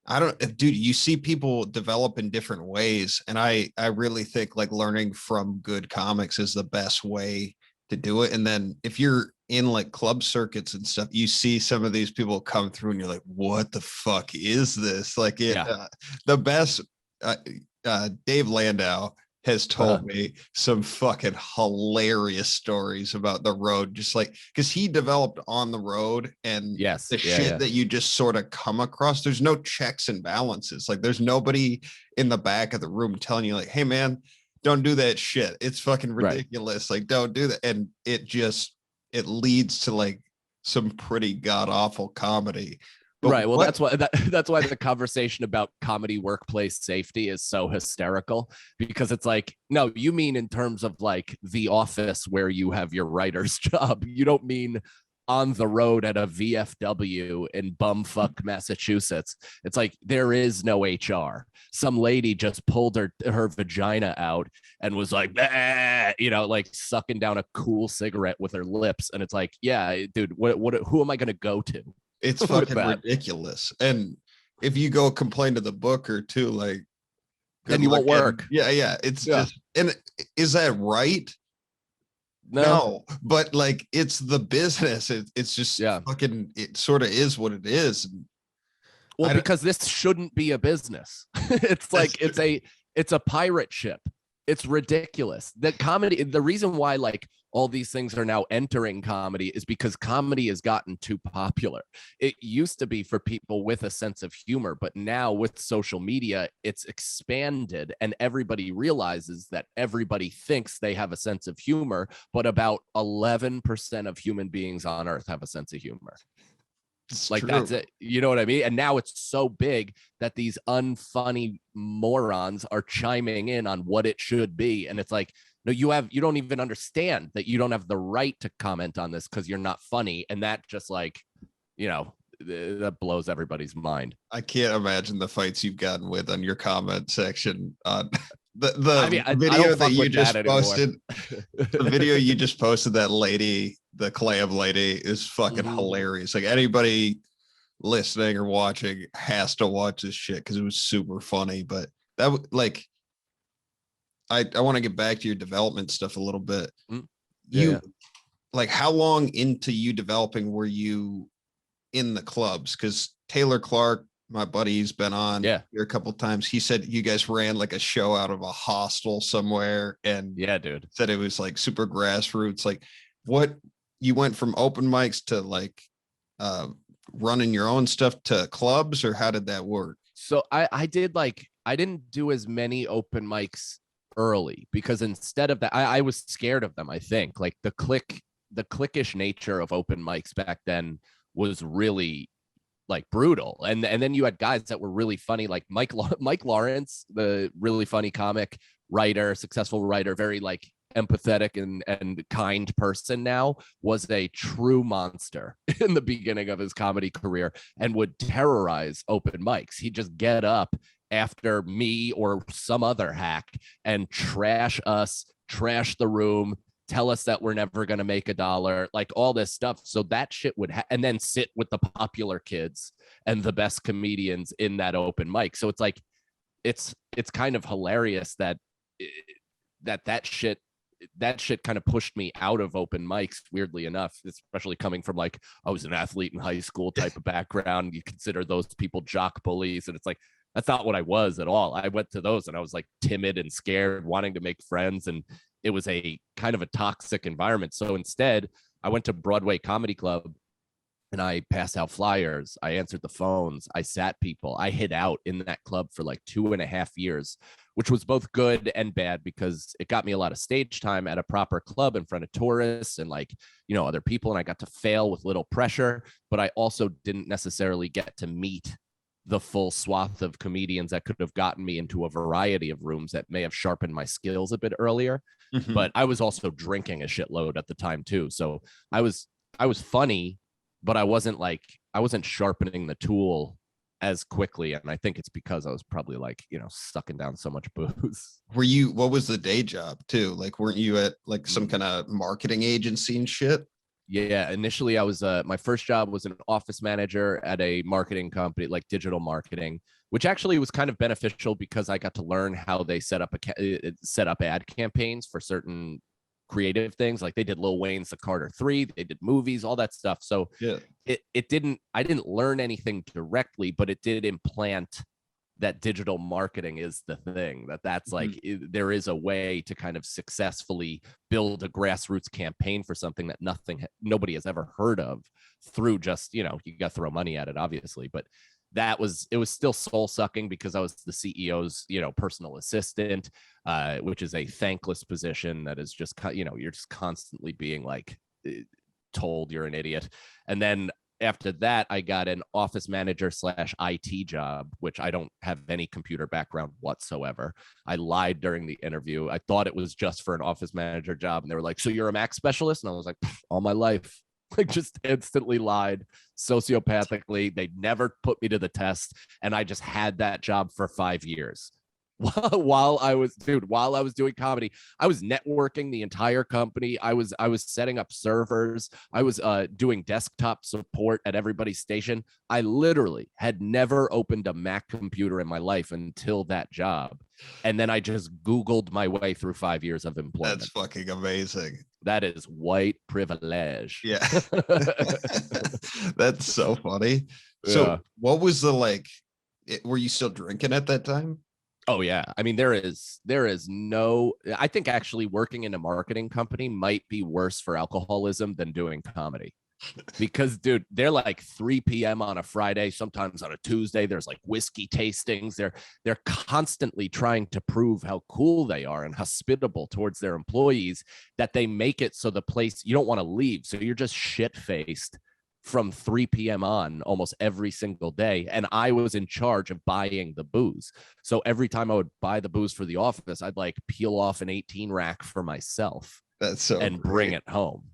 I don't, dude, you see people develop in different ways. And I really think like learning from good comics is the best way to do it. And then if you're in like club circuits and stuff, you see some of these people come through and you're like, what the fuck is this? Like Yeah. the best, uh, Dave Landau has Uh-huh. told me some fucking hilarious stories about the road, just like because he developed on the road and Yes. the Yeah. shit Yeah. that you just sort of come across. There's no checks and balances. Like there's nobody in the back of the room telling you, like, hey man, don't do that shit. It's fucking Right. ridiculous. Like, don't do that. And it leads to like some pretty god awful comedy. But Right. Well, what that's why the conversation about comedy workplace safety is so hysterical, because it's like, no, you mean in terms of like the office where you have your writer's job. You don't mean on the road at a VFW in bumfuck Massachusetts. It's like there is no HR. Some lady just pulled her vagina out and was like, like sucking down a cool cigarette with her lips. And it's like, yeah, dude, what who am I going to go to? it's With fucking that, ridiculous. And if you go complain to the booker too, like good then you luck won't getting, work. yeah. It's Yeah. just, and is that right? No. No, but like it's the business. It's just Yeah. fucking. It sort of is what it is. And Well, I don't. because this shouldn't be a business. It's That's like it's a pirate ship. It's ridiculous. That comedy, the reason why like all these things are now entering comedy is because comedy has gotten too popular. It used to be for people with a sense of humor, but now with social media, it's expanded and everybody realizes that everybody thinks they have a sense of humor, but about 11% of human beings on earth have a sense of humor. It's Like true. that's it. You know what I mean? And now it's so big that these unfunny morons are chiming in on what it should be. And it's like, no, you don't even understand that you don't have the right to comment on this because you're not funny. And that just like, that blows everybody's mind. I can't imagine the fights you've gotten with on your comment section. The I mean, I video don't that fuck you with that just anymore. posted, the video you just posted, that lady, the clam lady, is fucking Mhm. hilarious. Like anybody listening or watching has to watch this shit because it was super funny. But like I want to get back to your development stuff a little bit. Mm. Yeah, You yeah. like how long into you developing were you in the clubs? Because Taylor Clark, my buddy, he's been on Yeah. here a couple of times. He said you guys ran like a show out of a hostel somewhere and Yeah, dude. said it was like super grassroots. Like what you went from open mics to like uh running your own stuff to clubs, or how did that work? So I did like I didn't do as many open mics early because instead of that, I was scared of them. I think like the cliquish nature of open mics back then was really like brutal. And then you had guys that were really funny, like Mike Lawrence, the really funny comic, writer, successful writer, very like empathetic and kind person now, was a true monster in the beginning of his comedy career and would terrorize open mics. He'd just get up after me or some other hack and trash us, trash the room, tell us that we're never going to make $1, like all this stuff. So that shit would and then sit with the popular kids and the best comedians in that open mic. So it's like it's kind of hilarious that that shit kind of pushed me out of open mics, weirdly enough, especially coming from like I was an athlete in high school type of background. You consider those people jock bullies, and it's like that's not what I was at all. I went to those and I was like timid and scared, wanting to make friends, and it was a kind of a toxic environment. So instead, I went to Broadway Comedy Club and I passed out flyers. I answered the phones. I sat people. I hid out in that club for like 2.5 years, which was both good and bad because it got me a lot of stage time at a proper club in front of tourists and like, other people. And I got to fail with little pressure, but I also didn't necessarily get to meet the full swath of comedians that could have gotten me into a variety of rooms that may have sharpened my skills a bit earlier. Mhm. But I was also drinking a shitload at the time too. So I was funny, but I wasn't sharpening the tool as quickly. And I think it's because I was probably like, sucking down so much booze. What was the day job too? Like, weren't you at like some kind of marketing agency and shit? Yeah, initially I was my first job was an office manager at a marketing company, like digital marketing, which actually was kind of beneficial because I got to learn how they set up ad campaigns for certain creative things. Like they did Lil Wayne's The Carter 3, they did movies, all that stuff. So Yeah. it didn't I didn't learn anything directly, but it did implant that digital marketing is the thing, that's like there is a way to kind of successfully build a grassroots campaign for something that nobody has ever heard of through just, you got to throw money at it, obviously. But it was still soul sucking because I was the CEO's, personal assistant, which is a thankless position that is just, you're just constantly being like told you're an idiot. And then after that, I got an office manager / IT job, which I don't have any computer background whatsoever. I lied during the interview. I thought it was just for an office manager job. And they were like, so you're a Mac specialist? And I was like, all my life. Like, just instantly lied sociopathically. They never put me to the test. And I just had that job for 5 years. While I was doing comedy, I was networking the entire company. I was setting up servers. I was doing desktop support at everybody's station. I literally had never opened a Mac computer in my life until that job. And then I just Googled my way through 5 years of employment. That's fucking amazing. That is white privilege. Yeah. That's so funny. So what was were you still drinking at that time? Oh yeah. I mean, there is no, I think actually working in a marketing company might be worse for alcoholism than doing comedy. Because dude, they're like 3 p.m. on a Friday, sometimes on a Tuesday. There's like whiskey tastings. They're constantly trying to prove how cool they are and hospitable towards their employees, that they make it so the place you don't want to leave. So you're just shit-faced from 3 p.m. on almost every single day. And I was in charge of buying the booze. So every time I would buy the booze for the office, I'd like peel off an 18 rack for myself. That's so and great. Bring it home.